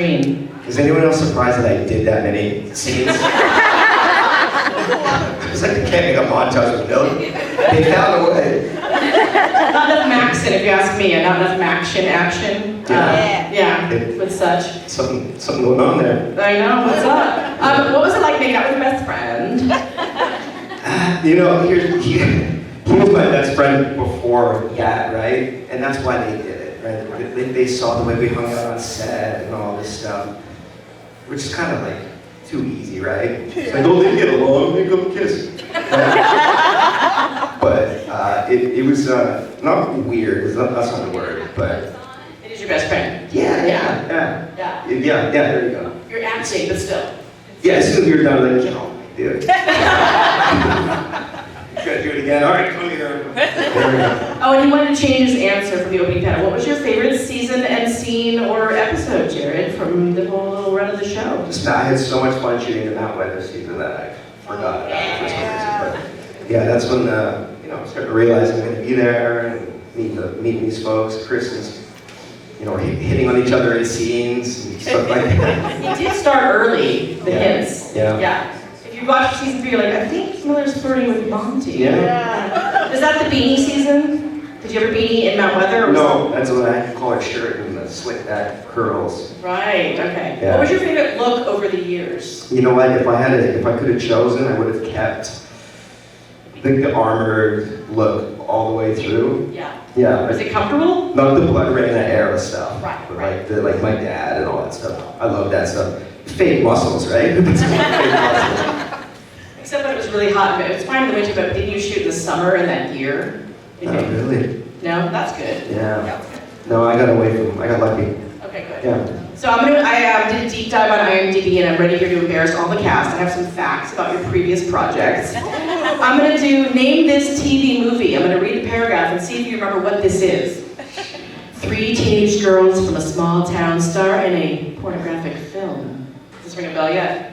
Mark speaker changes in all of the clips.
Speaker 1: screen.
Speaker 2: Is anyone else surprised that I did that many scenes? It's like they can't make a montage with Millie. They found a way.
Speaker 1: Not enough Maxon, if you ask me, and not enough action. With such.
Speaker 2: Something going on there.
Speaker 1: I know, what's up? What was it like making out with your best friend?
Speaker 2: You know, he was my best friend before that, right? And that's why they did it, right? They saw the way we hung out on set and all this stuff, which is kind of like too easy, right? It's like, oh, they get along, they go kiss. But it was not weird, that's not the word, but...
Speaker 1: It is your best friend.
Speaker 2: Yeah, there you go.
Speaker 1: You're acting, but still.
Speaker 2: Yeah, as soon as we were done, like, oh, dude. Gotta do it again. All right, come here.
Speaker 1: Oh, and he wanted to change his answer from the opening panel. What was your favorite season and scene or episode, Jarod, from the whole little run of the show?
Speaker 2: I had so much fun shooting the Mount Weather season that I forgot about it for some reason. But yeah, that's when I started to realize I'm going to be there and meeting these folks. Chris is, hitting on each other in scenes and stuff like that.
Speaker 1: He did start early, the hints.
Speaker 2: Yeah.
Speaker 1: If you watch season 3, you're like, I think Miller's flirting with Monty.
Speaker 2: Yeah.
Speaker 1: Is that the beanie season? Did you ever beanie in Mount Weather? Or
Speaker 2: no, that's what I call a shirt and the slick back curls.
Speaker 1: Right, okay.
Speaker 2: Yeah.
Speaker 1: What was your favorite look over the years?
Speaker 2: You know what, if I could have chosen, I would have kept the armored look all the way through. Yeah.
Speaker 1: Was it comfortable?
Speaker 2: Not the Blood Rain era stuff.
Speaker 1: Right.
Speaker 2: But like my dad and all that stuff. I love that stuff. Fake muscles, right? Fake muscles.
Speaker 1: Except that it was really hot. It was fine in the winter, but didn't you shoot in the summer in that year?
Speaker 2: Not really.
Speaker 1: No? That's good.
Speaker 2: Yeah. No, I got lucky.
Speaker 1: Okay, good.
Speaker 2: Yeah.
Speaker 1: So I did a deep dive on IMDb and I'm ready here to embarrass all the cast. I have some facts about your previous projects. I'm going to name this TV movie. I'm going to read the paragraph and see if you remember what this is. 3 teenage girls from a small town star in a pornographic film. Does this ring a bell yet?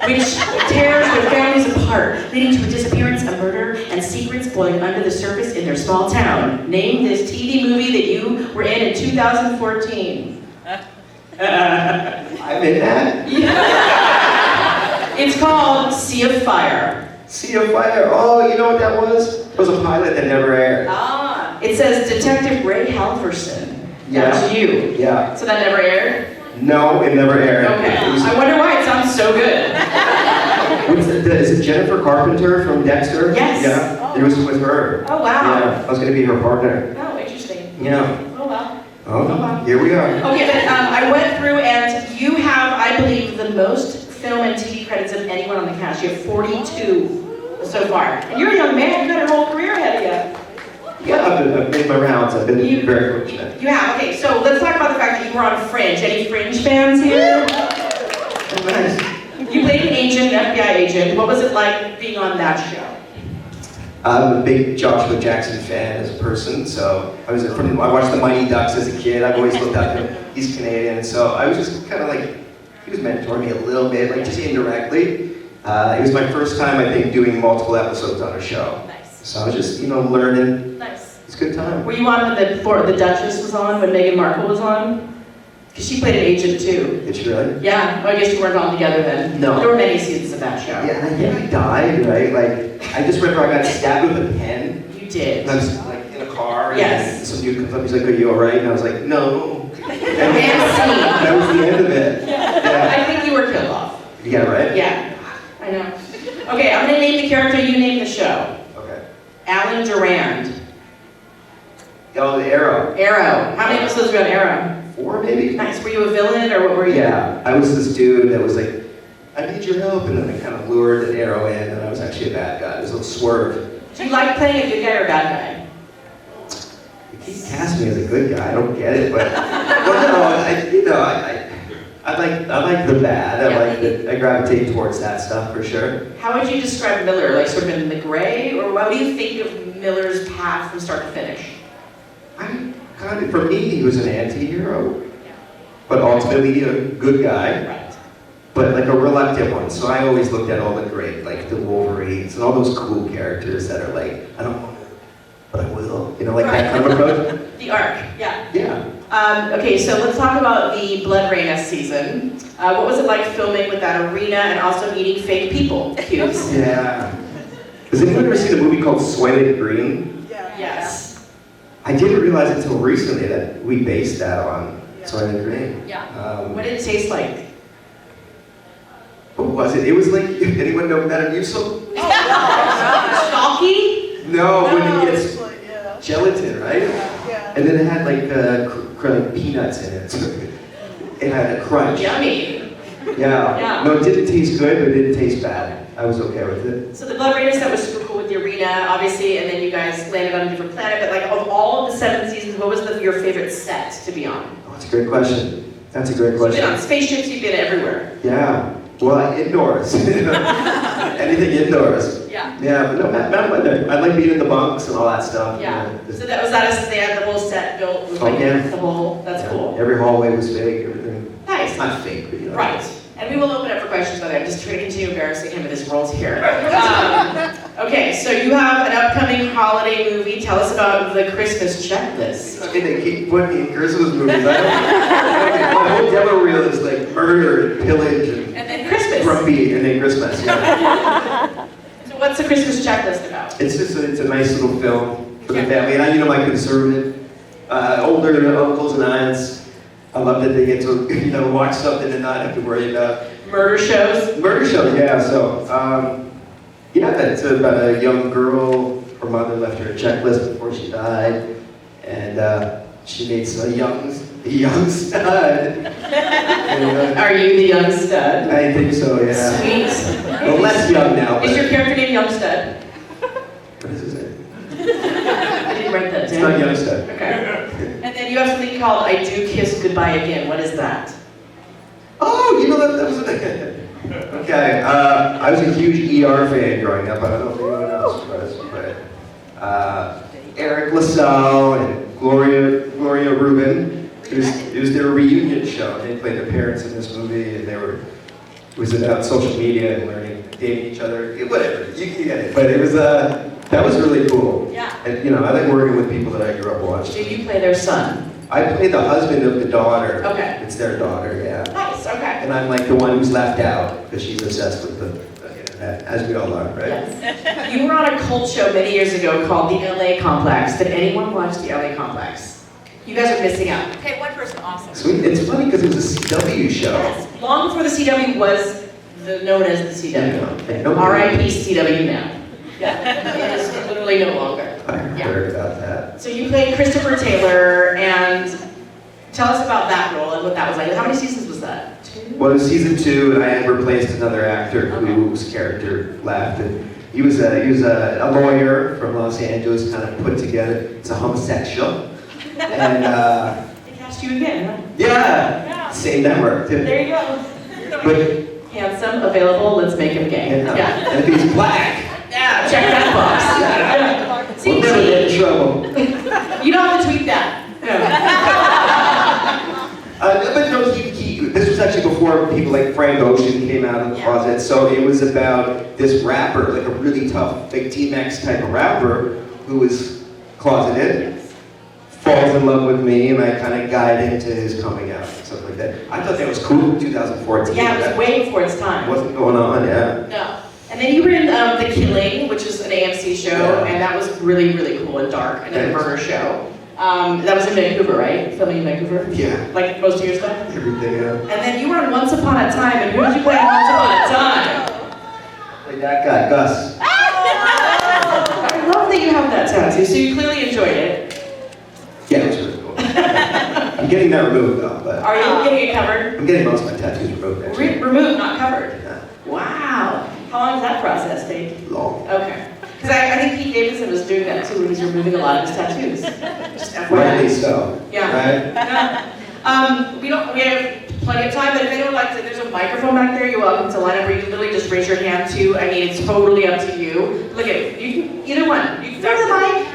Speaker 1: Which tears their families apart, leading to a disappearance, a murder, and secrets boiling under the surface in their small town. Name this TV movie that you were in 2014.
Speaker 2: I'm in that?
Speaker 1: Yeah. It's called Sea of Fire.
Speaker 2: Sea of Fire. Oh, you know what that was? It was a pilot that never aired.
Speaker 1: Ah. It says Detective Ray Halverson.
Speaker 2: Yeah.
Speaker 1: That was you.
Speaker 2: Yeah.
Speaker 1: So that never aired?
Speaker 2: No, it never aired.
Speaker 1: Okay. I wonder why it sounds so good.
Speaker 2: Is it Jennifer Carpenter from Dexter?
Speaker 1: Yes.
Speaker 2: Yeah. It was with her.
Speaker 1: Oh, wow.
Speaker 2: Yeah. I was going to be her partner.
Speaker 1: Oh, interesting.
Speaker 2: Yeah.
Speaker 1: Oh, wow.
Speaker 2: Oh,
Speaker 1: wow.
Speaker 2: Here we are.
Speaker 1: Okay, but I went through and you have, I believe, the most film and TV credits of anyone on the cast. You have 42 so far. And you're a young man, you've got your whole career ahead of you.
Speaker 2: Yeah, I've made my rounds. I've been very fortunate.
Speaker 1: You have, okay, so let's talk about the fact that you were on Fringe. Any Fringe fans here?
Speaker 2: Oh, nice.
Speaker 1: You played an agent, an FBI agent. What was it like being on that show?
Speaker 2: I'm a big Joshua Jackson fan as a person, so I watched the Mighty Ducks as a kid. I've always looked up to him. He's Canadian, so I was just kind of like, he was mentoring me a little bit, like just indirectly. It was my first time, I think, doing multiple episodes on a show.
Speaker 1: Nice.
Speaker 2: So I was just, learning.
Speaker 1: Nice.
Speaker 2: It's a good time.
Speaker 1: Were you on when the Duchess was on, when Meghan Markle was on? Because she played an agent too.
Speaker 2: Did she really?
Speaker 1: Yeah, well, I guess you weren't all together then.
Speaker 2: No.
Speaker 1: There were many seasons of that show.
Speaker 2: Yeah, I think I died, right? Like, I just remember I got stabbed with a pen.
Speaker 1: You did.
Speaker 2: And I was like in a car, and
Speaker 1: Yes.
Speaker 2: some dude comes up, he's like, are you alright? And I was like, no.
Speaker 1: And
Speaker 2: That was the end of it. Yeah.
Speaker 1: I think you were killed off.
Speaker 2: You got it right?
Speaker 1: Yeah, I know. Okay, I'm gonna name the character, you name the show.
Speaker 2: Okay.
Speaker 1: Alan Durand.
Speaker 2: Oh, the Arrow.
Speaker 1: Arrow. How many episodes were on Arrow?
Speaker 2: 4 maybe?
Speaker 1: Nice. Were you a villain or what were you?
Speaker 2: Yeah, I was this dude that was like, I need your help, and then I kind of lured an arrow in, and I was actually a bad guy. It was a little swerve.
Speaker 1: Do you like playing a good guy or a bad guy?
Speaker 2: You keep casting me as a good guy. I don't get it, but I like the bad. I gravitate towards that stuff for sure.
Speaker 1: How would you describe Miller? Like sort of in the gray, or what do you think of Miller's path from start to finish?
Speaker 2: For me, he was an anti-hero, but ultimately a good guy.
Speaker 1: Right.
Speaker 2: But like a reluctant one, so I always looked at all the great, like the Wolverines and all those cool characters that are like, I don't want to, but I will. That kind of approach.
Speaker 1: The arc, yeah.
Speaker 2: Yeah.
Speaker 1: Okay, so let's talk about the Blood Rain season. What was it like filming with that arena and also eating fake people cubes?
Speaker 2: Yeah. Has anyone ever seen a movie called Soylent Green?
Speaker 1: Yes.
Speaker 2: I didn't realize until recently that we based that on Soylent Green.
Speaker 1: Yeah. What did it taste like?
Speaker 2: What was it? It was like, anyone know Metamucil?
Speaker 1: Stalky?
Speaker 2: No, when it gets gelatin, right? And then it had like peanuts in it. So it had a crunch.
Speaker 1: Yummy.
Speaker 2: Yeah. No, it didn't taste good, but it didn't taste bad. I was okay with it.
Speaker 1: So the Blood Rain set was super cool with the arena, obviously, and then you guys landed on a different planet. But like of all of the 7 seasons, what was your favorite set to be on?
Speaker 2: Oh, that's a great question. That's a great
Speaker 1: You've
Speaker 2: question.
Speaker 1: been on spaceships, you've been everywhere.
Speaker 2: Yeah. Well, indoors. Anything indoors.
Speaker 1: Yeah.
Speaker 2: Yeah, but no, Mount Weather. I like being in the bunks and all that stuff.
Speaker 1: Yeah.
Speaker 2: You know,
Speaker 1: So that was that. They had the whole set built with like the whole. That's cool.
Speaker 2: Every hallway was fake. Everything.
Speaker 1: Nice.
Speaker 2: Not fake, but you know.
Speaker 1: Right. And we will open up for questions, by the way. I'm just trying to continue embarrassing him with his roles here. Okay, so you have an upcoming holiday movie. Tell us about the Christmas checklist.
Speaker 2: Okay, they keep putting me in Christmas movies. My whole demo reel is like murder and pillage and
Speaker 1: then Christmas.
Speaker 2: grumpy and then Christmas. Yeah.
Speaker 1: So what's the Christmas checklist about?
Speaker 2: It's just it's a nice little film for the family. And my conservative, older uncles and aunts. I love that they get to watch something and not have to worry about
Speaker 1: Murder shows?
Speaker 2: Murder shows, yeah. So, it's about a young girl. Her mother left her a checklist before she died, and she meets a young stud. And,
Speaker 1: Are you the young stud?
Speaker 2: I think so, yeah.
Speaker 1: Sweet.
Speaker 2: Well, less young now.
Speaker 1: Is
Speaker 2: But
Speaker 1: your character named Young Stud?
Speaker 2: what is his name?
Speaker 1: I didn't write that
Speaker 2: It's
Speaker 1: down.
Speaker 2: not young stud.
Speaker 1: Okay. And then you have something called I Do Kiss Goodbye Again. What is that?
Speaker 2: Oh, you know that was okay. I was a huge ER fan growing up. I don't know if anyone else was, but Eric LaSalle and Gloria Rubin. It was their reunion show. They played their parents in this movie, and it was about social media and learning, dating each other. Whatever, you get it. But it was that was really cool.
Speaker 1: Yeah.
Speaker 2: And I like working with people that I grew up watching.
Speaker 1: Do you play their son?
Speaker 2: I played the husband of the daughter.
Speaker 1: Okay.
Speaker 2: It's their daughter, yeah.
Speaker 1: Nice, okay.
Speaker 2: And I'm like the one who's left out because she's obsessed with the internet, as we all are, right?
Speaker 1: Yes. You were on a cult show many years ago called the LA Complex. Did anyone watch the LA Complex? You guys are missing out.
Speaker 3: Okay, one person, awesome.
Speaker 2: Sweet. It's funny because it was a CW show.
Speaker 1: Yes. Long before the CW was known as the CW. R.I.P. CW now. Yeah. It is literally no longer.
Speaker 2: I heard about that.
Speaker 1: So you played Christopher Taylor, and tell us about that role and what that was like. How many seasons was that? 2?
Speaker 2: Well, it was season 2, and I had replaced another actor whose character left. And he was a lawyer from Los Angeles, kind of put together. It's a homosexual. And
Speaker 1: They cast you again, huh?
Speaker 2: yeah, same network too.
Speaker 1: There you go.
Speaker 2: But
Speaker 1: Handsome, available, let's make him gay. Yeah.
Speaker 2: and if he's black,
Speaker 1: Yeah, check that box. Yeah. See,
Speaker 2: we'll never get in trouble.
Speaker 1: you don't have to tweet that.
Speaker 2: But no, this was actually before people like Frank Ocean came out of the closet. So it was about this rapper, like a really tough, like T-Max type of rapper, who was closeted, falls in love with me, and I kind of guide into his coming out, stuff like that. I thought that was cool in 2014.
Speaker 1: Yeah, it was
Speaker 2: That
Speaker 1: way before its time.
Speaker 2: wasn't going on, yeah.
Speaker 1: No. And then you were in The Killing, which is an AMC show, and that was really, really cool and dark, and a murder show. That was in Vancouver, right? Filming in Vancouver?
Speaker 2: Yeah.
Speaker 1: Like most of your stuff?
Speaker 2: Everything, yeah.
Speaker 1: And then you were in Once Upon a Time, and who did you play in Once Upon a Time?
Speaker 2: Like that guy, Gus.
Speaker 1: I love that you have that tattoo, so you clearly enjoyed it.
Speaker 2: Yeah, it was really cool. I'm getting that removed though, but
Speaker 1: Are you getting it covered?
Speaker 2: I'm getting most of my tattoos removed actually.
Speaker 1: Removed, not covered.
Speaker 2: Yeah.
Speaker 1: Wow. How long does that process take?
Speaker 2: Long.
Speaker 1: Okay. Because I think Pete Davidson was doing that too when he was removing a lot of his tattoos. Just
Speaker 2: Rightly
Speaker 1: FYI.
Speaker 2: so.
Speaker 1: Yeah.
Speaker 2: Right?
Speaker 1: Yeah. We have plenty of time, but if anyone would like to, there's a microphone back there, you're welcome to line up, or you can literally just raise your hand too. I mean, it's totally up to you. Look at you can either one. You can throw the mic.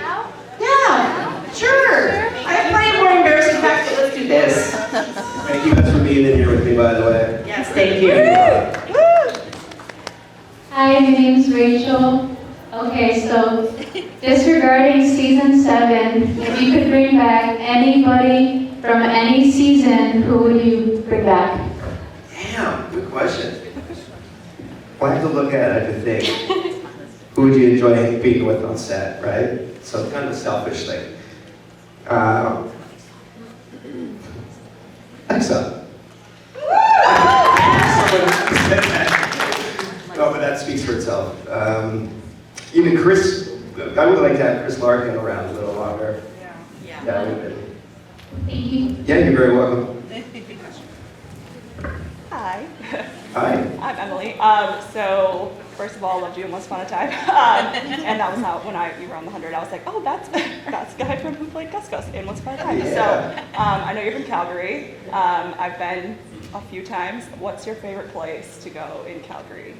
Speaker 1: Yeah. Sure. I have plenty more embarrassing facts, but let's do this.
Speaker 2: Thank you guys for being in here with me, by the way.
Speaker 1: Yes, thank you.
Speaker 4: Hi, my name's Rachel. Okay, so disregarding season 7, if you could bring back anybody from any season, who would you bring back?
Speaker 2: Damn, good question. Well, I have to look at it, I have to think. Who would you enjoy being with on set, right? So kind of a selfish thing. Alexa. Someone said that. No, but that speaks for itself. Even Chris, I would like to have Chris Larkin around a little longer.
Speaker 3: Yeah.
Speaker 2: That would be.
Speaker 4: Thank you.
Speaker 2: Yeah, you're very welcome.
Speaker 3: Hi,
Speaker 2: Hi.
Speaker 3: I'm Emily. So first of all, loved you in Once Upon a Time, and that was how when you were on the 100, I was like, oh, that's the guy from who played Gus Gus in Once Upon a Time.
Speaker 2: Yeah.
Speaker 3: So I know you're from Calgary. I've been a few times. What's your favorite place to go in Calgary?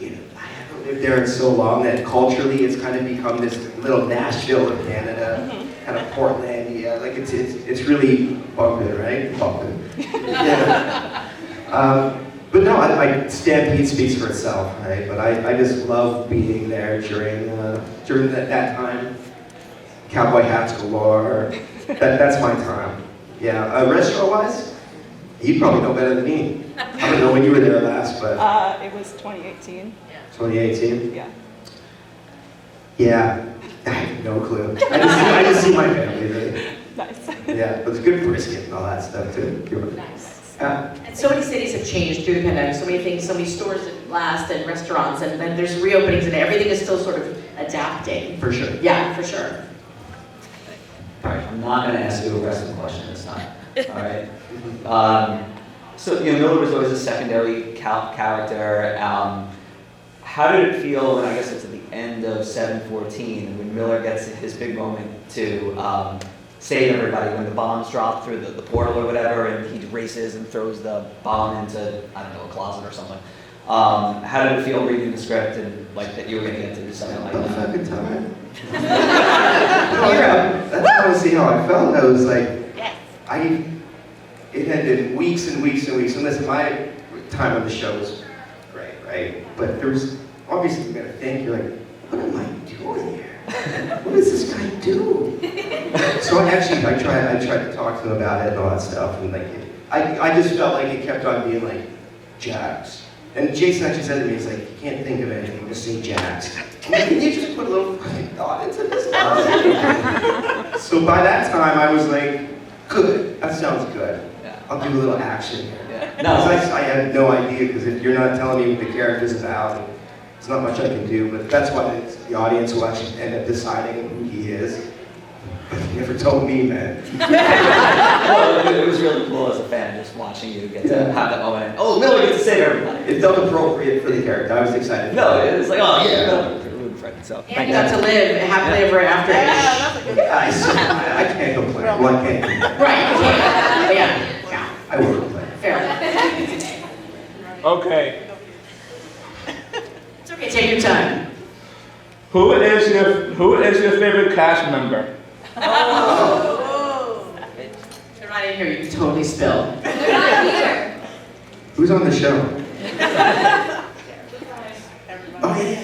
Speaker 2: Yeah, I haven't lived there in so long that culturally it's kind of become this little Nashville of Canada, kind of Portland. Yeah, like it's really bumping, right? Bumping. Yeah. But no, Stampede speaks for itself, right? But I just love being there during that time. Cowboy hats galore. That's my time. Yeah. Restaurant-wise, you probably know better than me. I don't know when you were there last, but
Speaker 3: It was 2018.
Speaker 2: 2018.
Speaker 3: Yeah.
Speaker 2: Yeah. I have no clue. I just see my family really.
Speaker 3: Nice.
Speaker 2: Yeah, but it's good brisket and all that stuff too.
Speaker 1: Nice.
Speaker 2: Yeah.
Speaker 1: And so many cities have changed through the pandemic. So many things, so many stores that last and restaurants, and then there's reopenings, and everything is still sort of adapting.
Speaker 2: For sure.
Speaker 1: Yeah, for sure.
Speaker 5: All right, I'm not going to ask you a wrestling question this time. All right. So Miller was always a secondary character. How did it feel when I guess it's at the end of 7/14 when Miller gets his big moment to save everybody when the bombs drop through the portal or whatever, and he races and throws the bomb into, I don't know, a closet or something. How did it feel reading the script and like that you were going to get to do something like
Speaker 2: About
Speaker 5: that?
Speaker 2: fucking time. That's honestly how I felt. I was like, it had been weeks and weeks and weeks. And listen, my time on the show was great, right? But there was obviously you got to think. You're like, what am I doing here? What does this guy do? So I tried to talk to him about it and all that stuff, and like, I just felt like it kept on being like, Jax. And Jason actually said to me, he's like, you can't think of anything, just say Jax. I'm like, can you just put a little fucking thought into this? So by that time, I was like, good, that sounds good.
Speaker 5: Yeah.
Speaker 2: I'll do a little action here.
Speaker 5: Yeah.
Speaker 2: No,
Speaker 5: No,
Speaker 2: I had no idea, because if you're not telling me what the character's about, there's not much I can do, but that's why the audience will actually end up deciding who he is. But he never told me, man.
Speaker 5: well, it was really cool as a fan just watching you get to have that moment. And, oh, Miller gets to save everybody.
Speaker 2: It felt appropriate for the character. I was excited.
Speaker 5: No, it was like, oh yeah, Miller. So,
Speaker 1: And you got to live happily ever after.
Speaker 2: I can't complain. Well, I can't.
Speaker 1: Right, yeah.
Speaker 2: I won't complain.
Speaker 1: Fair.
Speaker 6: Okay.
Speaker 1: It's okay, take your time.
Speaker 6: Who is your favorite cast member?
Speaker 1: They're not in here, you can totally spill.
Speaker 4: They're not here.
Speaker 2: Who's on the show? Oh, yeah.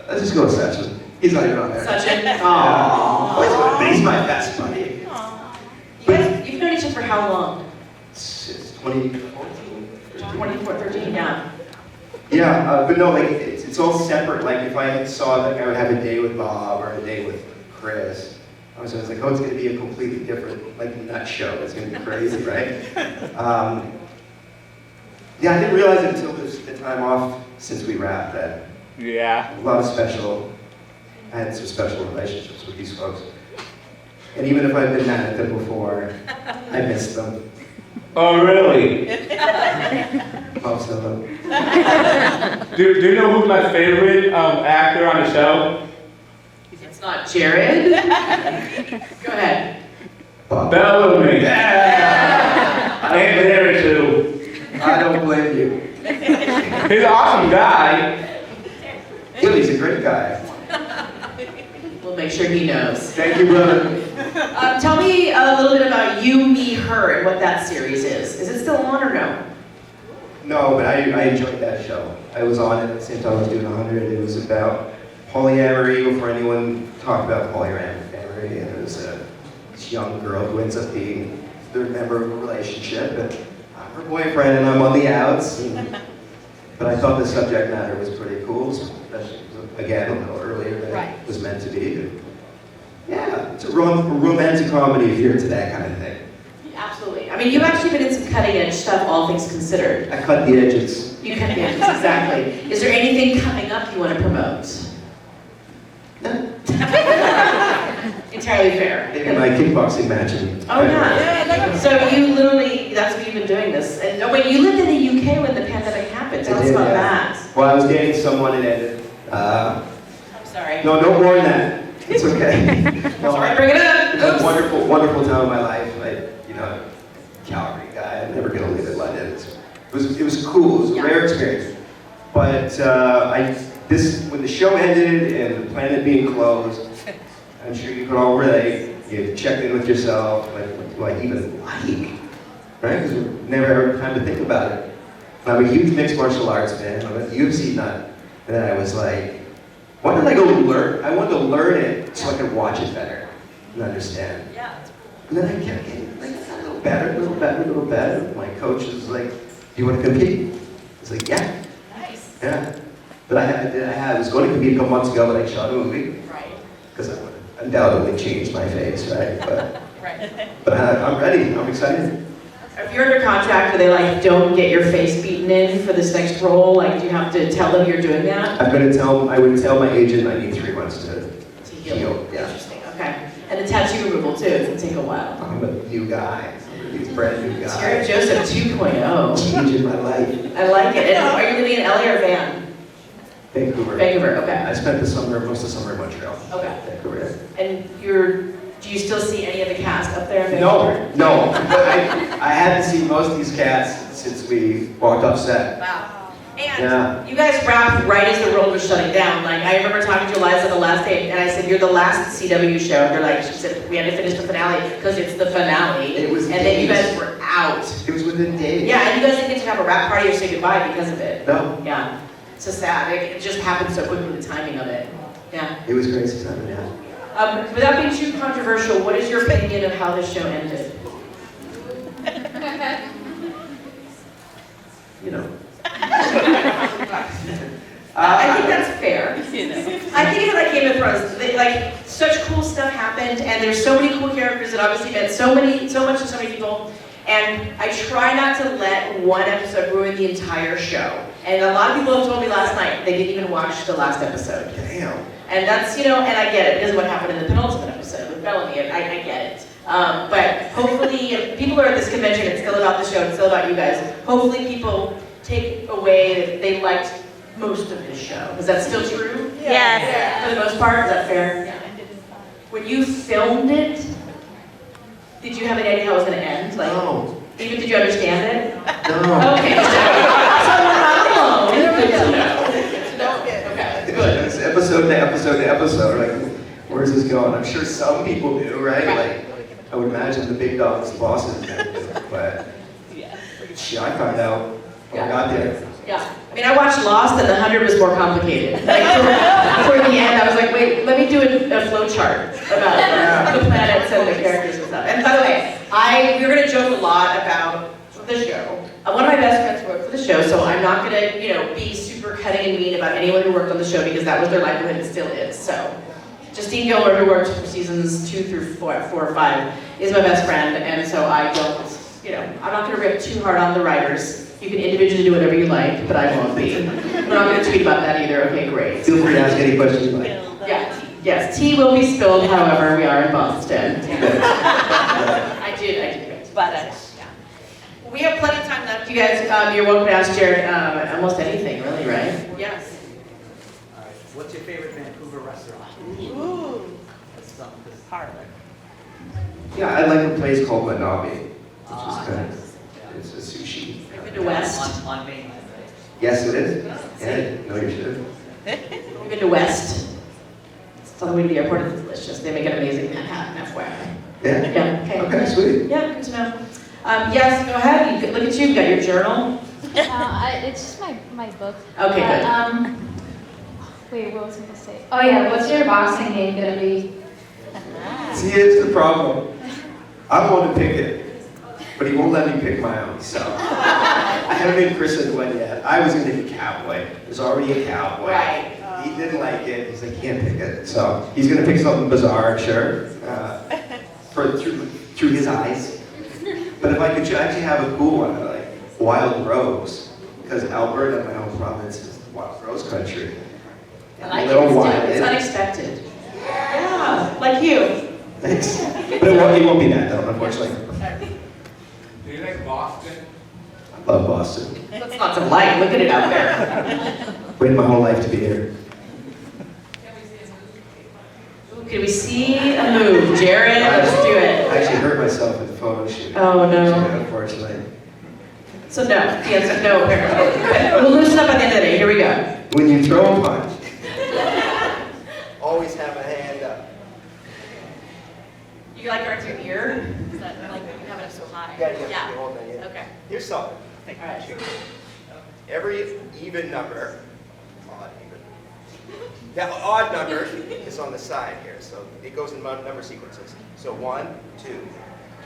Speaker 2: Let's just go with Sachin. He's not even on there.
Speaker 1: Sachin? Aww.
Speaker 2: But he's my best buddy.
Speaker 1: You've known each other for how long?
Speaker 2: Since 2014.
Speaker 1: 13, yeah.
Speaker 2: Yeah, but no, like, it's all separate. Like, if I saw that I would have a day with Bob or a day with Chris, I was like, oh, it's going to be a completely different, like, nut show. It's going to be crazy, right? Yeah, I didn't realize it until the time off since we wrapped that
Speaker 6: Yeah.
Speaker 2: I had some special relationships with these folks. And even if I've been mad at them before, I miss them.
Speaker 6: Oh, really?
Speaker 2: Most of them.
Speaker 6: Do you know who's my favorite actor on the show?
Speaker 1: It's not Jarod. Go ahead.
Speaker 2: Bob.
Speaker 6: Bellamy.
Speaker 2: Yeah.
Speaker 6: And Larry too.
Speaker 2: I don't blame you.
Speaker 6: He's an awesome guy.
Speaker 2: Yeah, he's a great guy.
Speaker 1: We'll make sure he knows.
Speaker 2: Thank you, brother.
Speaker 1: Tell me a little bit about You, Me, Her and what that series is. Is it still on or no?
Speaker 2: No, but I enjoyed that show. I was on it at the same time I was doing 100. It was about polyamory before anyone talked about polyamory, and it was this young girl who ends up being the member of a relationship, and I'm her boyfriend, and I'm on the outs. But I thought the subject matter was pretty cool, especially, again, a little earlier than it was meant to be. And yeah, it's a romantic comedy if you're into that kind of thing.
Speaker 1: Absolutely. I mean, you've actually been in some cutting edge stuff, all things considered.
Speaker 2: I cut the edges.
Speaker 1: You cut the edges, exactly. Is there anything coming up you want to promote?
Speaker 2: No.
Speaker 1: Entirely fair.
Speaker 2: Maybe my kickboxing match.
Speaker 1: Oh yeah. So you literally, that's what you've been doing this. And oh wait, you lived in the UK when the pandemic happened. Tell us about that.
Speaker 2: Well, I was dating someone and ended.
Speaker 1: I'm sorry.
Speaker 2: No more than that. It's okay. No,
Speaker 1: Sorry, bring it up.
Speaker 2: It was a
Speaker 1: Oops.
Speaker 2: wonderful time of my life. Calgary guy. I'm never gonna live in London. It was cool. It was a rare experience. But when the show ended and the planet being closed, I'm sure you could all relate. You checked in with yourself, what do I even like, right? Because we never had time to think about it. And I'm a huge mixed martial arts fan. I'm a UFC nut. And then I was like, why did I go learn? I wanted to learn it so I could watch it better and understand.
Speaker 1: Yeah.
Speaker 2: And then I kept getting like a little better. My coach was like, do you want to compete? I was like, yeah.
Speaker 1: Nice.
Speaker 2: Yeah. But I was going to compete a couple months ago, but I shot a movie.
Speaker 1: Right.
Speaker 2: Because I would undoubtedly change my face, right?
Speaker 1: Right.
Speaker 2: But I'm ready. I'm excited.
Speaker 1: If you're under contract, are they like, don't get your face beaten in for this next role? Like, do you have to tell them you're doing that?
Speaker 2: I would tell my agent I need 3 months to heal. Yeah.
Speaker 1: Interesting. Okay. And the tattoo removal too. It's gonna take a while.
Speaker 2: I'm a new guy. He's a brand new guy.
Speaker 1: Jarod Joseph 2.0.
Speaker 2: Changing my life.
Speaker 1: I like it. And are you living in LA or Van?
Speaker 2: Vancouver.
Speaker 1: Vancouver. Okay.
Speaker 2: I spent most of the summer in Montreal.
Speaker 1: Okay.
Speaker 2: Vancouver.
Speaker 1: And do you still see any of the cast up there in Vancouver?
Speaker 2: No. But I hadn't seen most of these cats since we walked off set.
Speaker 1: Wow. And
Speaker 2: Yeah.
Speaker 1: you guys wrapped right as the world was shutting down. Like, I remember talking to Eliza the last day, and I said, you're the last CW show. And they're like, she said, we had to finish the finale because it's the finale.
Speaker 2: It was
Speaker 1: and then you
Speaker 2: days.
Speaker 1: guys were out.
Speaker 2: It was within days.
Speaker 1: Yeah, and you guys didn't get to have a wrap party or say goodbye because of it.
Speaker 2: No.
Speaker 1: Yeah. It's so sad. It just happened so quickly, the timing of it. Yeah.
Speaker 2: It was crazy time, yeah.
Speaker 1: Without being too controversial, what is your opinion of how the show ended?
Speaker 2: You know.
Speaker 1: I think that's fair. I think it's like Game of Thrones. Like, such cool stuff happened, and there's so many cool characters that obviously meant so much to so many people. And I try not to let one episode ruin the entire show. And a lot of people have told me last night they didn't even watch the last episode.
Speaker 2: Damn.
Speaker 1: And that's, and I get it, because of what happened in the penultimate episode with Bellamy, and I get it. But hopefully, if people are at this convention, it's still about the show, it's still about you guys. Hopefully people take away that they liked most of this show. Is that still true?
Speaker 7: Yes.
Speaker 1: For the most part, is that fair? Yeah. When you filmed it, did you have any idea how it was going to end? Like,
Speaker 2: No.
Speaker 1: even did you understand it?
Speaker 2: No.
Speaker 1: Okay. So we're not alone. It's good to know. Okay, good.
Speaker 2: It's episode to episode, like, where's this going? I'm sure some people do, right? Like, I would imagine the big dogs, the bosses, but yeah, I found out when I got there.
Speaker 1: Yeah. I mean, I watched Lost and the 100 was more complicated. Like, toward the end, I was like, wait, let me do a flow chart about the planets and the characters and stuff. And by the way, we were going to joke a lot about the show. One of my best friends worked for the show, so I'm not going to, be super cutting and mean about anyone who worked on the show because that was their livelihood and still is. So, Justine Gilmore, who worked for seasons 2 through 4 or 5, is my best friend, and so I don't, I'm not going to rip too hard on the writers. You can individually do whatever you like, but I won't be. I'm not going to tweet about that either. Okay, great.
Speaker 2: Feel free to ask any questions you like.
Speaker 1: Yeah. Yes, tea will be spilled, however, we are in Boston. I did great. But, we have plenty of time left. You guys, you're welcome to ask Jarod almost anything, really, right? Yes.
Speaker 8: All right. What's your favorite Vancouver restaurant?
Speaker 3: Ooh.
Speaker 8: That's something that's
Speaker 3: Hard.
Speaker 2: Yeah, I like a place called Manabe, which is kind of, it's a sushi.
Speaker 1: Have you been to West?
Speaker 8: on mainland, right?
Speaker 2: Yes, it is. Yeah, no, you should.
Speaker 1: Have you been to West? It's on the way to the airport. It's delicious. They make an amazing Manhattan, FYI.
Speaker 2: Yeah?
Speaker 1: Yeah, okay.
Speaker 2: Okay, sweet.
Speaker 1: Yeah, good to know. Yes, go ahead. Look at you. You got your journal.
Speaker 4: It's just my book.
Speaker 1: Okay, good.
Speaker 4: Wait, what was I gonna say? Oh yeah, what's your boxing name gonna be?
Speaker 2: See, here's the problem. I want to pick it, but he won't let me pick my own. So I haven't been christened one yet. I was going to be cowboy. There's already a cowboy.
Speaker 1: Right.
Speaker 2: He didn't like it. He's like, can't pick it. So he's going to pick something bizarre, I'm sure, through his eyes. But if I could actually have a cool one, like Wild Rose, because Alberta, my home province, is Wild Rose country.
Speaker 1: I like
Speaker 2: A little
Speaker 1: it.
Speaker 2: wild.
Speaker 1: It's unexpected. Yeah, like you.
Speaker 2: Thanks. But it won't be that, though, unfortunately.
Speaker 6: Do you like Boston?
Speaker 2: I love Boston.
Speaker 1: That's not to like. Look at it out there.
Speaker 2: Waited my whole life to be here.
Speaker 1: Ooh, can we see a move? Jarod, let's do
Speaker 2: I
Speaker 1: it.
Speaker 2: actually hurt myself with the photo shoot.
Speaker 1: Oh, no.
Speaker 2: Unfortunately.
Speaker 1: So no, the answer, no. We'll loosen up at the end of the day. Here we go.
Speaker 2: When you throw a punch, always have a hand up.
Speaker 1: You like right to your ear?
Speaker 7: Is that like you have it up so high?
Speaker 2: You gotta get the whole thing in.
Speaker 7: Okay.
Speaker 2: Here's something.
Speaker 1: All right.
Speaker 2: Every even number, odd even. The odd number is on the side here, so it goes in number sequences. So 1, 2,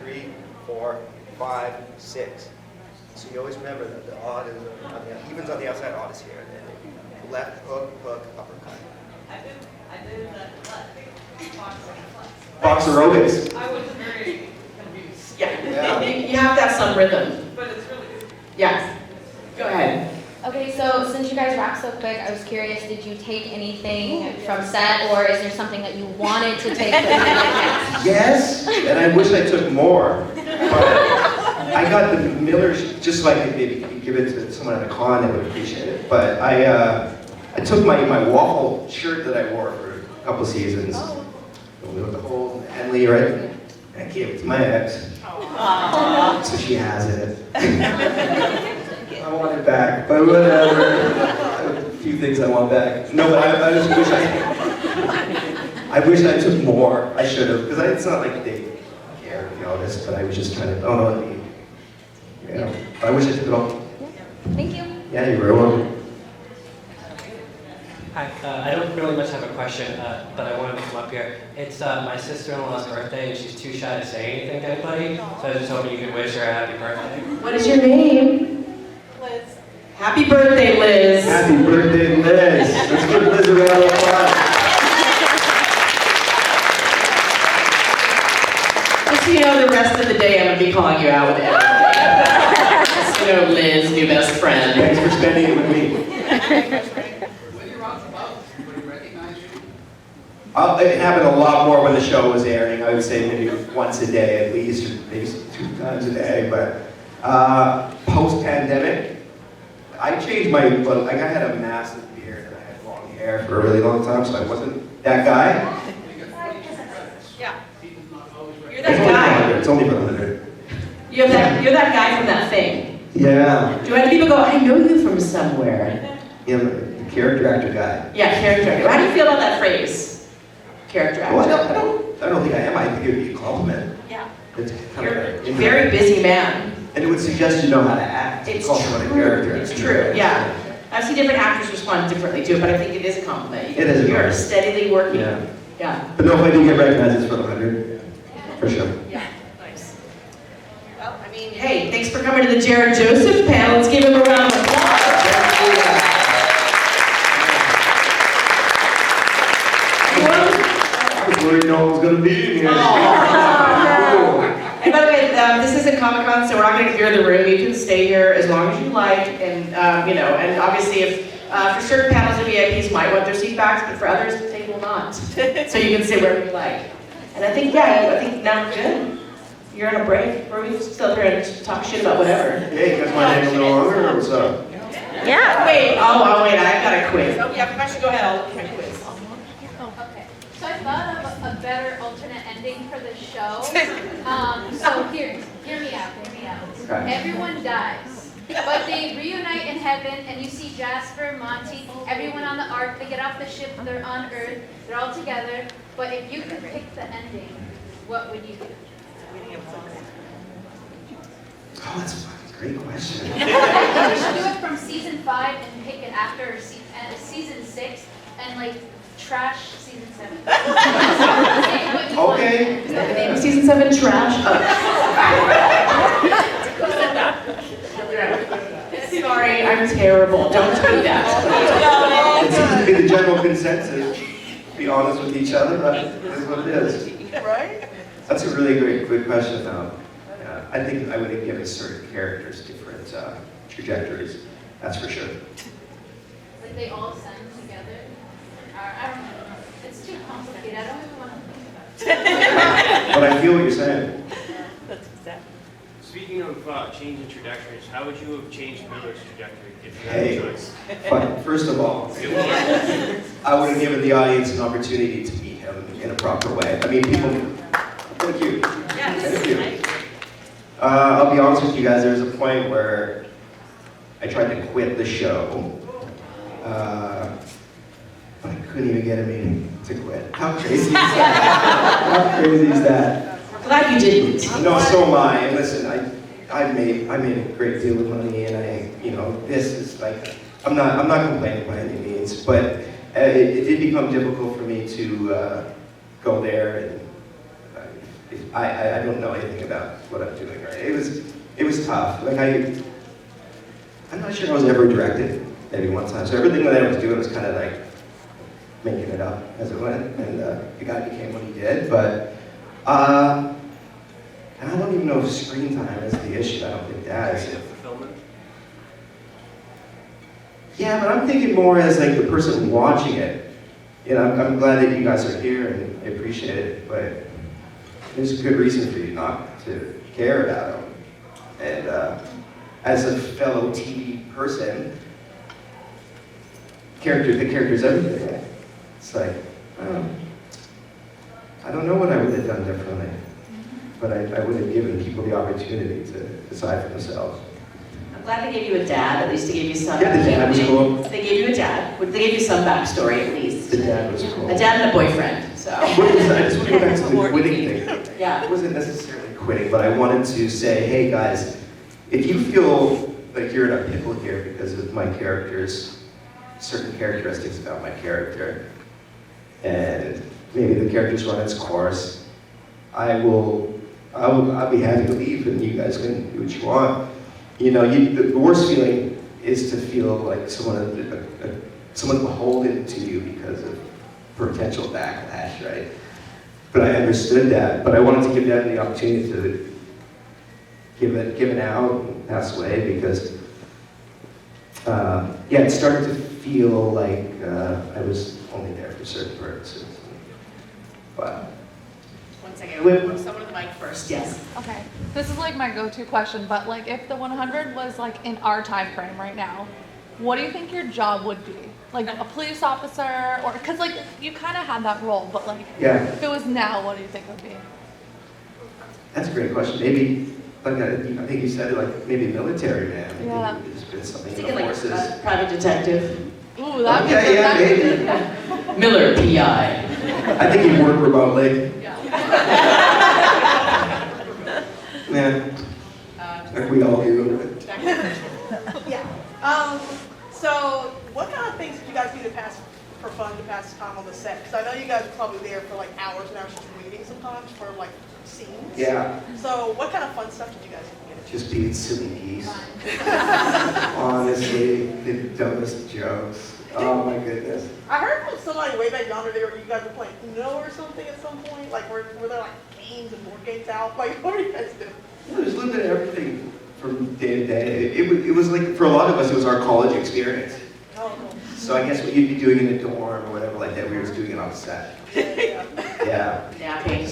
Speaker 2: 3, 4, 5, 6. So you always remember that the odd is on the even's on the outside, odd is here. And then left hook, hook, uppercut.
Speaker 7: I did that.
Speaker 2: Box aerobics.
Speaker 7: I was very confused.
Speaker 1: Yeah. You have to have some rhythm.
Speaker 7: But it's really good.
Speaker 1: Yes. Go ahead.
Speaker 9: Okay, so since you guys wrapped so quick, I was curious, did you take anything from set, or is there something that you wanted to take but you didn't?
Speaker 2: Yes, and I wish I took more. But I got the Miller, just so I could maybe give it to someone at a con that would appreciate it. But I took my waffle shirt that I wore for a couple seasons, with the whole Henley, right? And I gave it to my ex. So she has it. I want it back, but whatever. I have a few things I want back. No, but I just wish I wish I took more. I should have, because it's not like they care, you know, this, but I was just trying to, oh no, you know, I wish I took it all.
Speaker 9: Thank you.
Speaker 2: Yeah, you're very welcome.
Speaker 10: Hi, I don't really much have a question, but I wanted to come up here. It's my sister-in-law's birthday, and she's too shy to say anything to anybody, so I was just hoping you could wish her a happy birthday.
Speaker 1: What is your name?
Speaker 7: Liz.
Speaker 1: Happy birthday, Liz.
Speaker 2: Happy birthday, Liz. Let's give Liz a round of applause.
Speaker 1: Just so you know, the rest of the day I'm going to be calling you out with everything. Just so you know, Liz, new best friend.
Speaker 2: Thanks for spending it with me. It happened a lot more when the show was airing. I would say maybe once a day at least, or maybe 2 times a day. But post-pandemic, I changed my look. Like I had a massive beard and I had long hair for a really long time, so I wasn't that guy.
Speaker 7: Yeah.
Speaker 1: You're that guy.
Speaker 2: It's only for 100.
Speaker 1: You're that guy from that thing.
Speaker 2: Yeah.
Speaker 1: Do any people go, I know you from somewhere?
Speaker 2: Yeah, the character actor guy.
Speaker 1: Yeah, character actor. How do you feel about that phrase? Character actor.
Speaker 2: Well, I don't think I am. I think it would be a compliment.
Speaker 7: Yeah.
Speaker 2: It's kind
Speaker 1: You're
Speaker 2: of
Speaker 1: a very busy man.
Speaker 2: and it would suggest you know how to act.
Speaker 1: It's
Speaker 2: also what a
Speaker 1: true.
Speaker 2: character.
Speaker 1: It's true, yeah. I've seen different actors respond differently to it, but I think it is a compliment.
Speaker 2: It is a
Speaker 1: You're
Speaker 2: compliment.
Speaker 1: steadily working.
Speaker 2: Yeah.
Speaker 1: Yeah.
Speaker 2: But no, if I do get recognized, it's for the 100. For sure.
Speaker 7: Yeah. Nice. Well, I mean,
Speaker 1: Hey, thanks for coming to the Jarod Joseph panel. Let's give him a round of applause.
Speaker 2: I was worried no one was going to be in here.
Speaker 1: And by the way, this isn't Comic-Con, so we're not going to clear the room. You can stay here as long as you like, and you know, and obviously, if for certain panels, the VIPs might want their seat back, but for others, they will not. So you can sit wherever you like. And I think, yeah, I think now we're good. You're on a break, or we can still here and talk shit about whatever.
Speaker 2: Hey, you guys want to hang a little longer, or what's up?
Speaker 1: Yeah. Wait. Oh, wait. I've got a quiz. Oh, yeah. Question. Go ahead. I'll look at my quiz.
Speaker 4: Okay, so I thought of a better alternate ending for the show. So hear me out,
Speaker 2: Okay.
Speaker 4: Everyone dies, but they reunite in heaven, and you see Jasper, Monty, everyone on the ark. They get off the ship, they're on Earth, they're all together. But if you could pick the ending, what would you do?
Speaker 2: Oh, that's a fucking great question.
Speaker 4: You should do it from season 5 and pick it after season 6, and like trash season 7. Say what you want.
Speaker 2: Okay.
Speaker 1: Is that the name of season 7? Trash? Sorry, I'm terrible. Don't do that.
Speaker 2: It seems to be the general consensus. Be honest with each other, but that's what it is.
Speaker 7: Right?
Speaker 2: That's a really good question, though. I think I would have given certain characters different trajectories. That's for sure.
Speaker 4: Like they all send together. I don't know. It's too complicated. I don't even want to think about it.
Speaker 2: But I feel what you're saying.
Speaker 3: That's exactly.
Speaker 11: Speaking of changing trajectories, how would you have changed Miller's trajectory if you had
Speaker 2: Hey.
Speaker 11: a choice?
Speaker 2: But first of all, I would have given the audience an opportunity to meet him in a proper way. I mean, people. Thank you. Thank you. I'll be honest with you guys. There was a point where I tried to quit the show, but I couldn't even get a meeting to quit. How crazy is that? How crazy is that?
Speaker 1: Glad you didn't.
Speaker 2: No, so am I. And listen, I made a great deal of money, and this is like, I'm not complaining by any means, but it did become difficult for me to go there, and I don't know anything about what I'm doing. Right? It was tough. Like I'm not sure I was ever directed maybe one time. So everything that I was doing was kind of like making it up as it went, and the guy became what he did. But and I don't even know if screen time is the issue. I don't think that is it.
Speaker 11: Fulfillment?
Speaker 2: Yeah, but I'm thinking more as like the person watching it. I'm glad that you guys are here and I appreciate it, but there's a good reason for you not to care about them. And as a fellow TV person, the character's everything. Right? It's like, I don't know what I would have done differently, but I would have given people the opportunity to decide for themselves.
Speaker 1: I'm glad they gave you a dad. At least they gave you some.
Speaker 2: Yeah, the dad was cool.
Speaker 1: They gave you a dad. They gave you some backstory at least.
Speaker 2: The dad was cool.
Speaker 1: A dad and a boyfriend. So.
Speaker 2: What was that? I just want to go back to the quitting thing.
Speaker 1: Yeah.
Speaker 2: It wasn't necessarily quitting, but I wanted to say, hey guys, if you feel like you're in a pickle here because of my characters, certain characteristics about my character, and maybe the character's run its course, I'll be happy to leave and you guys can do what you want. The worst feeling is to feel like someone beholden to you because of potential backlash, right? But I understood that, but I wanted to give them the opportunity to give it out and pass away because, it started to feel like I was only there for certain purposes. But
Speaker 1: 1 second. We'll someone in the mic first. Yes.
Speaker 12: Okay, this is like my go-to question, but like if the 100 was like in our time frame right now, what do you think your job would be? Like a police officer, or because like you kind of had that role, but like if it was now, what do you think it would be?
Speaker 2: That's a great question. Maybe, like I think you said it, like maybe military man.
Speaker 12: Yeah.
Speaker 2: Maybe there's been something in
Speaker 1: Thinking
Speaker 2: the
Speaker 1: like
Speaker 2: forces.
Speaker 1: a private detective.
Speaker 12: Ooh, that'd be
Speaker 2: Okay,
Speaker 12: good.
Speaker 2: yeah,
Speaker 12: That'd be
Speaker 2: maybe.
Speaker 12: good.
Speaker 1: Miller, PI.
Speaker 2: I think you work remotely. Yeah, like we all do.
Speaker 7: Yeah. So what kind of things did you guys do for fun to pass time on the set? Because I know you guys are probably there for like hours and hours just waiting sometimes for like scenes.
Speaker 2: Yeah,
Speaker 7: So what kind of fun stuff did you guys get into?
Speaker 2: just being silly geese. Honestly, the dumbest jokes. Oh my goodness.
Speaker 7: I heard from somebody way back yonder there you guys were playing Uno or something at some point. Like were there like games and board games out? Like what are you guys doing?
Speaker 2: There's a little bit of everything from day to day. It was like, for a lot of us, it was our college experience.
Speaker 7: Oh, cool.
Speaker 2: So I guess what you'd be doing in a dorm or whatever like that, we were just doing it on set.
Speaker 7: Yeah.
Speaker 2: Yeah.
Speaker 1: Napping.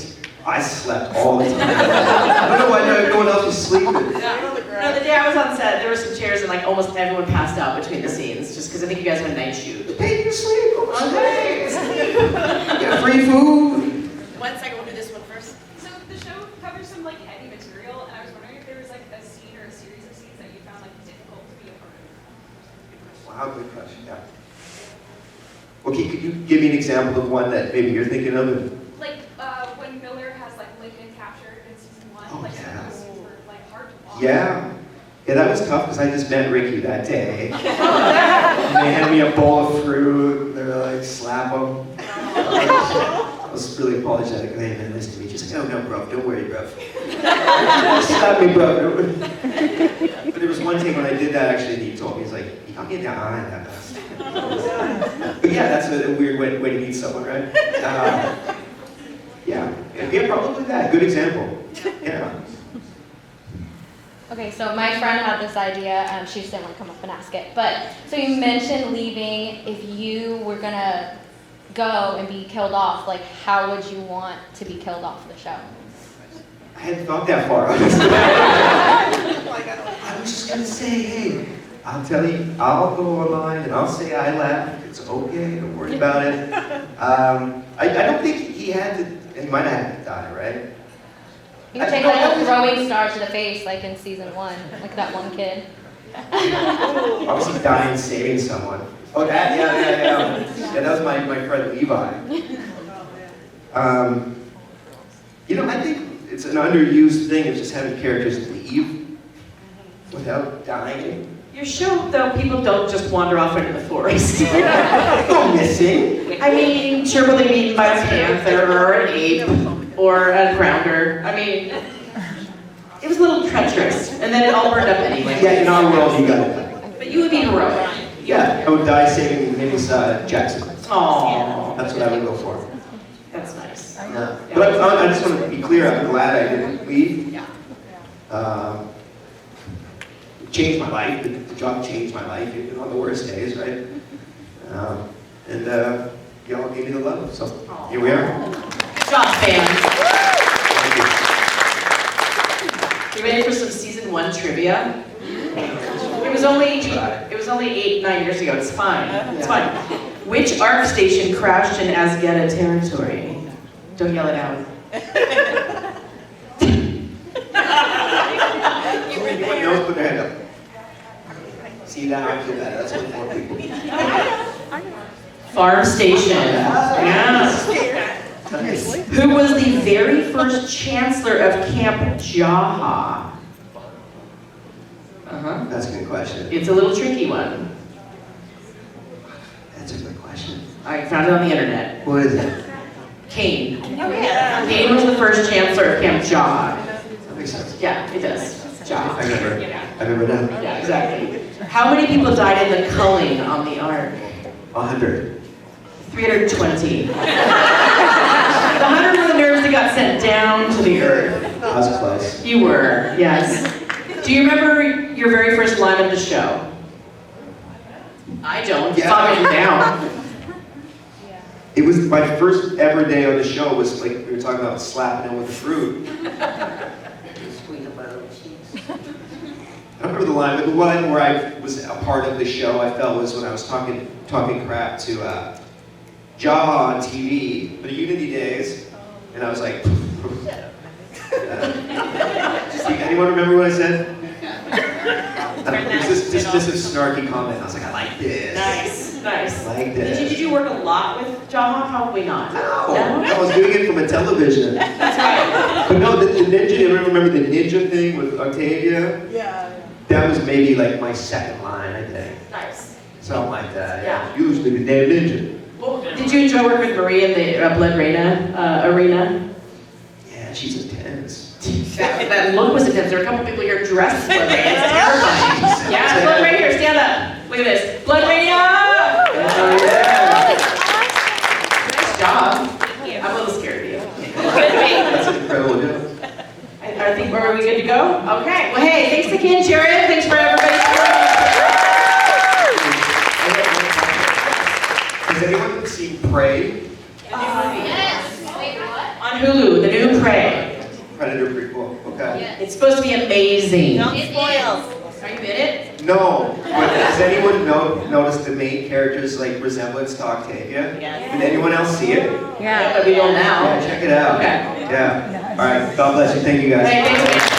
Speaker 2: I slept all the time. I don't know why no one else was sleeping.
Speaker 7: On the
Speaker 1: No,
Speaker 7: ground.
Speaker 1: the day I was on set, there were some chairs and like almost everyone passed out between the scenes, just because I think you guys had a night shoot.
Speaker 2: Hey, you sleep.
Speaker 1: Okay.
Speaker 2: Get free food.
Speaker 7: 1 second, we'll do this one first.
Speaker 13: So the show covers some like heavy material, and I was wondering if there was like a scene or a series of scenes that you found like difficult to be a part of.
Speaker 2: Wow, good question. Yeah. Okay, could you give me an example of one that maybe you're thinking of?
Speaker 13: Like when Miller has like Lincoln captured in season 1,
Speaker 2: Oh,
Speaker 13: like some
Speaker 2: yeah.
Speaker 13: of those scenes were like hard to watch.
Speaker 2: Yeah. Yeah, that was tough because I just met Ricky that day. And they hand me a bowl of fruit, they're like, slap them. I was really apologetic, and hey man, nice to meet you. She's like, oh no, bro, don't worry, bro. Slap me, bro. But there was one thing when I did that, actually, he told me, he's like, you can't get that eye that fast. But yeah, that's a weird way to meet someone, right? Yeah, probably that. Good example. Yeah.
Speaker 9: Okay, so my friend had this idea, she just didn't want to come up and ask it, but, so you mentioned leaving, if you were gonna go and be killed off, like, how would you want to be killed off the show?
Speaker 2: I hadn't thought that far, honestly. I was just gonna say, hey, I'll tell you, I'll go online and I'll say I laughed. It's okay, don't worry about it. I don't think he had to, he might have had to die, right?
Speaker 9: You could take like a throwing star to the face, like in season 1, like that one kid.
Speaker 2: Obviously dying saving someone. Oh, that, yeah. Yeah, that was my friend Levi. You know, I think it's an underused thing of just having characters leave without dying.
Speaker 1: Your show, though, people don't just wander off into the forest.
Speaker 2: Go missing.
Speaker 1: I mean, sure, will they be eaten by a panther or an ape or a grounder? I mean, it was a little treacherous, and then it all burned up anyway.
Speaker 2: Yeah, in our world, you got it.
Speaker 1: But you would be heroic.
Speaker 2: Yeah, I would die saving Miss Jackson.
Speaker 1: Aww.
Speaker 2: That's what I would go for.
Speaker 1: That's nice.
Speaker 2: Yeah. But I just want to be clear, I'm glad I didn't leave.
Speaker 1: Yeah.
Speaker 2: It changed my life. The job changed my life, even on the worst days, right? Y'all gave me the love, so here we are.
Speaker 1: Good job, fans. You ready for some season 1 trivia? It was only 8-9 years ago. It's fine. It's fine. Which ARC station crashed in Asgetta territory? Don't yell it out.
Speaker 2: Anyone knows, put their hand up. See that? I feel that. That's what more people.
Speaker 1: Farm station. Yeah.
Speaker 2: Nice.
Speaker 1: Who was the very first chancellor of Camp Jaha?
Speaker 2: That's a good question.
Speaker 1: It's a little tricky one.
Speaker 2: That's a good question.
Speaker 1: I found it on the internet.
Speaker 2: What is it?
Speaker 1: Kane.
Speaker 9: Oh yeah.
Speaker 1: Kane was the first chancellor of Camp Jaha.
Speaker 2: That makes sense.
Speaker 1: Yeah, it does. Jaha.
Speaker 2: I remember now.
Speaker 1: Yeah, exactly. How many people died in the culling on the Ark?
Speaker 2: 100.
Speaker 1: 320. The 100 were the nerves that got sent down to the earth.
Speaker 2: I was close.
Speaker 1: You were, yes. Do you remember your very first line of the show? I don't.
Speaker 2: Yeah.
Speaker 1: It's not written down.
Speaker 2: It was my first ever day on the show. Was like we were talking about slapping him with fruit. I don't remember the line, but the one where I was a part of the show, I felt was when I was talking crap to Jaha on TV for the Unity Days, and I was like, anyone remember what I said? Just a snarky comment. I was like, I like this.
Speaker 1: Nice.
Speaker 2: I like this.
Speaker 1: Did you work a lot with Jaha? Probably not.
Speaker 2: No, I was doing it from a television.
Speaker 1: That's right.
Speaker 2: But no, the ninja, you remember the ninja thing with Octavia?
Speaker 7: Yeah.
Speaker 2: That was maybe like my second line, I think.
Speaker 1: Nice.
Speaker 2: Something like that.
Speaker 1: Yeah.
Speaker 2: Usually the damn ninja.
Speaker 1: Well, did you enjoy working with Marie in the Blood arena?
Speaker 2: Yeah, she's intense.
Speaker 1: That look was intense. There are a couple people here dressed Blood Raina. It's terrifying. Yeah, Blood right here. Stand up. Look at this. Blood Raina!
Speaker 2: Oh, yeah.
Speaker 1: Nice job. I'm a little scared of you.
Speaker 2: That's an incredible job.
Speaker 1: I think, are we good to go? Okay. Well, hey, thanks again, Jarod. Thanks for everybody.
Speaker 2: Has anyone seen Prey?
Speaker 4: Yes. Wait, what?
Speaker 1: On Hulu, the new Prey.
Speaker 2: Predator prequel. Okay.
Speaker 4: Yes.
Speaker 1: It's supposed to be amazing.
Speaker 4: It is.
Speaker 1: Are you in it?
Speaker 2: No. But does anyone notice the main character's like resemblance to Octavia?
Speaker 1: Yes.
Speaker 2: Did anyone else see it?
Speaker 1: Yeah, but we will now.
Speaker 2: Yeah, check it out.
Speaker 1: Okay.
Speaker 2: Yeah. All right. God bless you. Thank you guys.
Speaker 1: Hey, thanks.